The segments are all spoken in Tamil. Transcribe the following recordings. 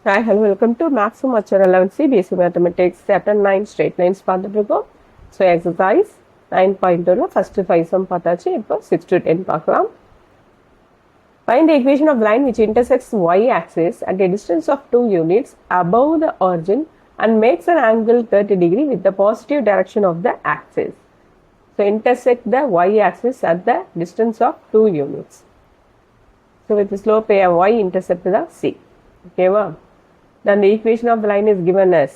Hi, hello, welcome to Maths Machar 11C BSc Mathematics Chapter 9 Straight Lines பார்த்துட்டு So exercise 9.2 first 5 sum பார்த்தாச்சு இப்போ 6 to 10 பார்க்கலாம். Find the equation of line which intersects y-axis at a distance of 2 units above the origin and makes an angle 30 degree with the positive direction of the axis. So intersect the y-axis at the distance of 2 units. So with the slope a y-intercept the c. Okay, wow. Then the equation of the line is given as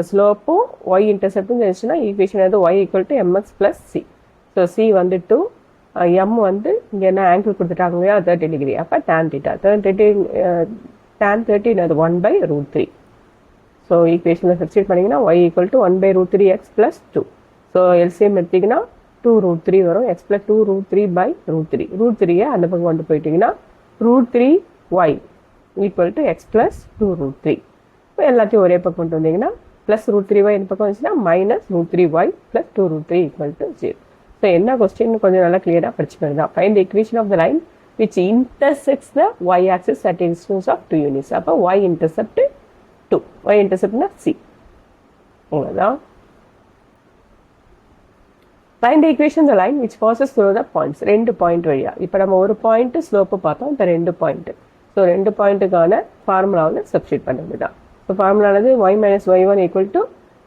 slope y-intercept equation is y equal to mx plus c. So c வந்து 2, m வந்து இங்க என்ன ஆங்கிள் கொடுத்துட்டாங்க இல்லையா 30 டிகிரி. அப்ப tan theta. Tan 30 is 1 by root 3. So equation substitute பண்ணீங்கன்னா y equal to 1 by root 3x plus 2. So LCM எடுத்தீங்கன்னா 2 root 3 வரும் x plus 2 root 3 by root 3. root 3 அந்த பக்கம் கொண்டு போயிட்டீங்கன்னா root 3y equal to x plus 2 root 3. இப்போ எல்லாத்தையும் ஒரே பக்கம் கொண்டு வந்தீங்கன்னா plus root 3y இந்த பக்கம் வந்துச்சுன்னா minus root 3y plus 2 root 3 equal to 0. So என்ன கொஸ்டின் கொஞ்சம் நல்லா கிளியராக படிச்சுக்கிறது தான். Find the equation of the line which intersects the y-axis at a distance of 2 units. அப்போ y-intercept 2. y-interceptனா c. அவ்வளோதான். Find the equation of the line which passes through the points. ரெண்டு பாயிண்ட் வழியா. இப்போ நம்ம ஒரு பாயிண்ட் ஸ்லோப்பு பார்த்தோம். இப்போ ரெண்டு பாயிண்ட். ஸோ ரெண்டு பாயிண்ட்டுக்கான ஃபார்முலாவில் சப்ஸ்டியூட் பண்ண வேண்டியதான். ஸோ ஃபார்முலானது y minus y1 equal to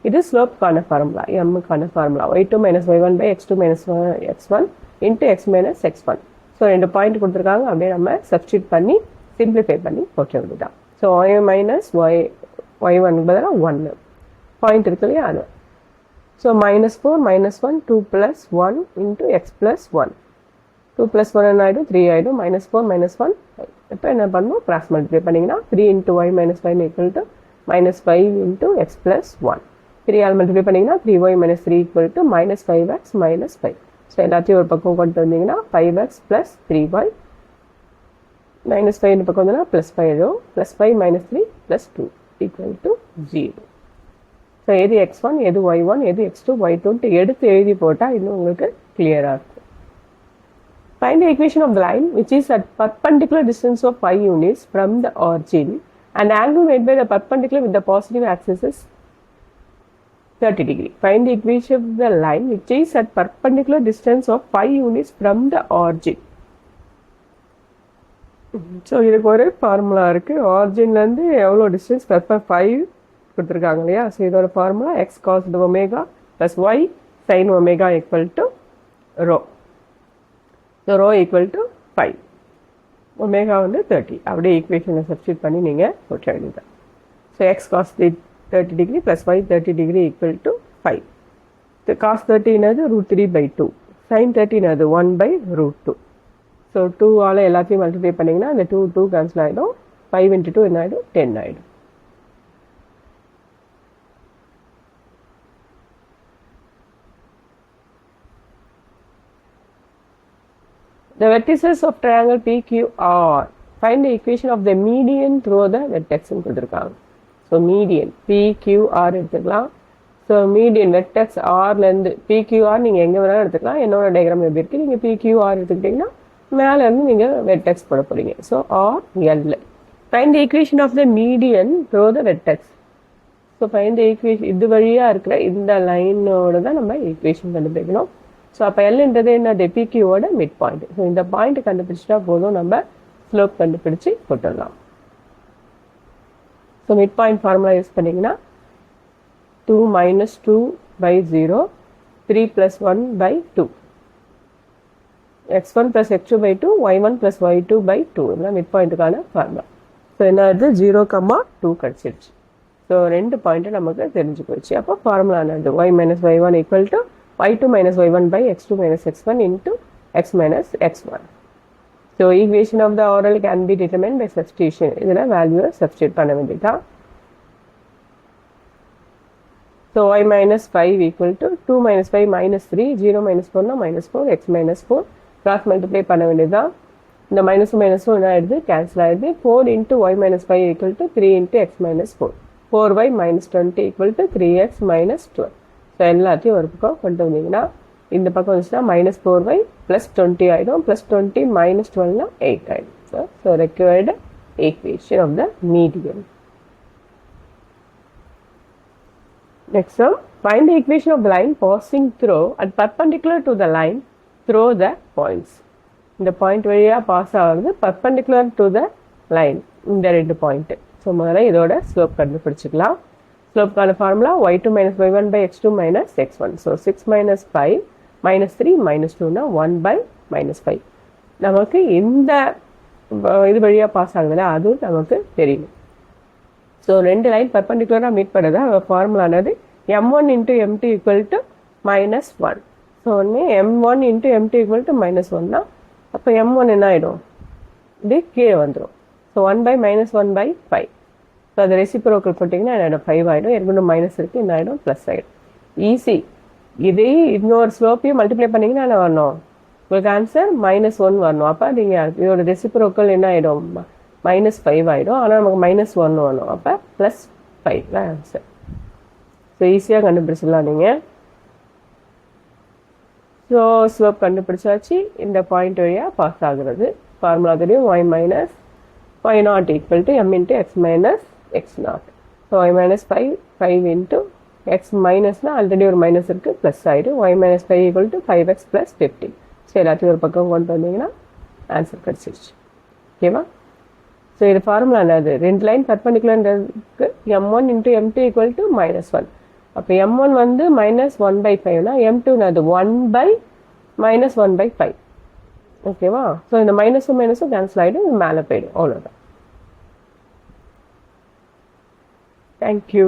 இது ஸ்லோப்புக்கான ஃபார்முலா எம்முக்கான formula y2 minus y1 by x2 minus x1 into x minus x1. So ரெண்டு பாயிண்ட் கொடுத்துருக்காங்க, அப்படியே நம்ம சப்ஸ்டியூட் பண்ணி சிம்பிளிஃபை பண்ணி போட்ட வேண்டியதான். ஸோ y மைனஸ் y1 பதிலாக 1 பாயிண்ட் இருக்கு இல்லையா அது. So minus 4 minus 1 2 plus 1 into x plus 1 2 plus 1 என்ன ஆகிடும் 3 ஆகிடும். மைனஸ் 4 மைனஸ் 1 இப்போ என்ன பண்ணணும் கிராஸ் மல்டிப்ளை பண்ணிங்கன்னா 3 into y minus 5 equal to minus 5 into x plus 1. 3 all multiply பண்ணிங்கன்னா 3y minus 3 equal to minus 5x minus 5. So எல்லாத்தையும் ஒரு பக்கம் கொண்டு வந்தீங்கன்னா 5x ப்ளஸ் 3y மைனஸ் 5 இந்த பக்கம் வந்தோன்னா ப்ளஸ் 5 எழுதும். Plus 5 minus 3 plus 2 equal to 0. So எது x1 எது y1 எது x2 y2 எடுத்து எழுதி போட்டால் இன்னும் உங்களுக்கு கிளியராக இருக்கும். Find the equation of the line which is at perpendicular distance of 5 units from the origin and angle made by the perpendicular with the positive axis is 30 degree. Find the equation of the line which is at perpendicular distance of 5 units from the origin. So இதுக்கு ஒரு ஃபார்முலா இருக்குது. ஆரிஜின்லேருந்து எவ்வளோ டிஸ்டன்ஸ் பெப்பர் 5 கொடுத்துருக்காங்க இல்லையா. ஸோ இதோட formula x cos omega plus y sine omega equal to rho. So rho equal to 5 omega வந்து 30. அப்படியே ஈக்குவேஷனை சப்ஸ்டியூட் பண்ணி நீங்கள் போட்ட வேண்டியது. So x cos 30 degree plus y 30 degree equal to 5. Cos 30னது ரூட் 3 பை 2 சைன் 30னது 1 பை ரூட் 2. ஸோ 2ஆல் எல்லாத்தையும் மல்டிப்ளை பண்ணிங்கன்னா அந்த 2 கேன்சல் ஆகிடும். 5 இன்ட்டு 2 என்ன ஆகிடும் 10 ஆகிடும். The vertices of triangle PQR. Find the equation of the median through the vertex. So median PQR எடுத்துக்கலாம். So median vertex Rலேருந்து PQR நீங்கள் எங்கே வேணாலும் எடுத்துக்கலாம். என்னோட டயக்ராம் எப்படி இருக்குது நீங்கள் PQR எடுத்துக்கிட்டிங்கன்னா மேலேருந்து நீங்கள் vertex போட போகிறீங்க. So RL. Find the equation of the median through the vertex. So find the equation இது வழியாக இருக்கிற இந்த லைனோட தான் நம்ம ஈக்குவேஷன் கண்டுபிடிக்கணும். ஸோ அப்போ எல்ன்றது என்னது பிக்யூவோட மிட் பாயிண்ட். ஸோ இந்த பாயிண்ட் கண்டுபிடிச்சிட்டா போதும், நம்ம ஸ்லோப் கண்டுபிடிச்சி போட்டுடலாம். So mid point formula use பண்ணிங்கன்னா 2 minus 2 by 0 3 plus 1 by 2 x1 plus x2 by 2 y1 plus y2 by 2 இதெல்லாம் மிட் பாயிண்ட்டுக்கான ஃபார்முலா. ஸோ என்ன ஆகுது 0,2 கிடச்சிருச்சு. ஸோ ரெண்டு பாயிண்ட்டு நமக்கு தெரிஞ்சு போயிடுச்சு. அப்போ ஃபார்முலா என்னது y minus y1 equal to y2 minus y1 by x2 minus x1 into x minus x1. So equation of the oral can be determined by substitution. இதெல்ல value substitute பண்ண வேண்டியதா. So y minus 5 equal to 2 minus 5 minus 3 0 minus 4 na minus 4 x minus 4 cross multiply பண்ண வேண்டியதா. இந்த minus minus என்ன ஆயிடுது cancel ஆயிடுது. 4 into y minus 5 equal to 3 into x minus 4 4y minus 20 equal to 3x minus 12. So எல்லாத்தையும் ஒரு பக்கம் கொண்டு வந்தீங்கன்னா இந்த பக்கம் வந்துச்சுன்னா minus 4y plus 20 ஆகிடும். plus 20 minus 12 8 ஆகிடும். So required equation of the median. Next sum, find the equation of the line passing through and perpendicular to the line through the points. இந்த பாயிண்ட் வழியாக பாஸ் ஆகுது பர்பண்டிகுலர் டு த லைன் இந்த ரெண்டு பாயிண்ட். ஸோ முதல்ல இதோட ஸ்லோப் கண்டுபிடிச்சிக்கலாம். ஸ்லோப்கான formula y2 minus y1 by x2 minus x1. So 6 minus 5 minus 3 minus 2னா 1 by minus 5. நமக்கு இந்த இது வழியாக பாஸ் ஆகுதுல்ல அதுவும் நமக்கு தெரியும். ஸோ ரெண்டு லைன் பர்பண்டிகுலராக மீட் பண்ணுறது அந்த ஃபார்முலானது m1 into m2 equal to minus 1. So ஒன்று m1 into m2 equal to minus 1னா அப்போ m1 என்ன ஆகிடும் இது கீழே வந்துடும். So 1 by minus 1 by 5. So அது ரெசிப்ரோக்கல் போட்டிங்கன்னா என்ன ஆகிடும் 5 ஆகிடும். ஏற்கனவே மைனஸ் இருக்குது என்ன ஆகிடும் ப்ளஸ் ஆகிடும். ஈஸி. இதே இன்னொரு ஸ்லோப்பையும் மல்டிப்ளை பண்ணிங்கன்னா என்ன வரணும் உங்களுக்கு ஆன்சர் -1 வரணும். அப்போ நீங்கள் இதோட ரெசிப்ரோக்கல் என்ன ஆகிடும் -5 ஆகிடும். ஆனால் நமக்கு -1 வரணும். அப்போ +5 தான் ஆன்சர். ஸோ ஈஸியாக கண்டுபிடிச்சிடலாம் நீங்கள். ஸோ ஸ்லோப் கண்டுபிடிச்சாச்சு. இந்த பாயிண்ட் வழியாக பாஸ் ஆகுறது ஃபார்முலா தெரியும் y minus y0 equal to m into x minus x0. So y minus 5 into x minusனா ஆல்ரெடி ஒரு மைனஸ் இருக்குது ப்ளஸ் ஆகிடும். y minus 5 equal to 5x plus 15. So எல்லாத்தையும் ஒரு பக்கம் கொண்டு வந்தீங்கன்னா ஆன்சர் கிடச்சிருச்சு. ஓகேவா? ஸோ இது ஃபார்முலா என்னது ரெண்டு line பர்பண்டிகுலர்ன்றதுக்கு m1 into m2 equal to -1. அப்போ m1 வந்து -1 by 5னா m2 அது 1 by -1 by 5. ஓகேவா? ஸோ இந்த மைனஸும் கேன்சல் ஆகிடும். இது மேலே போயிடும். அவ்வளோதான். தேங்க்யூ.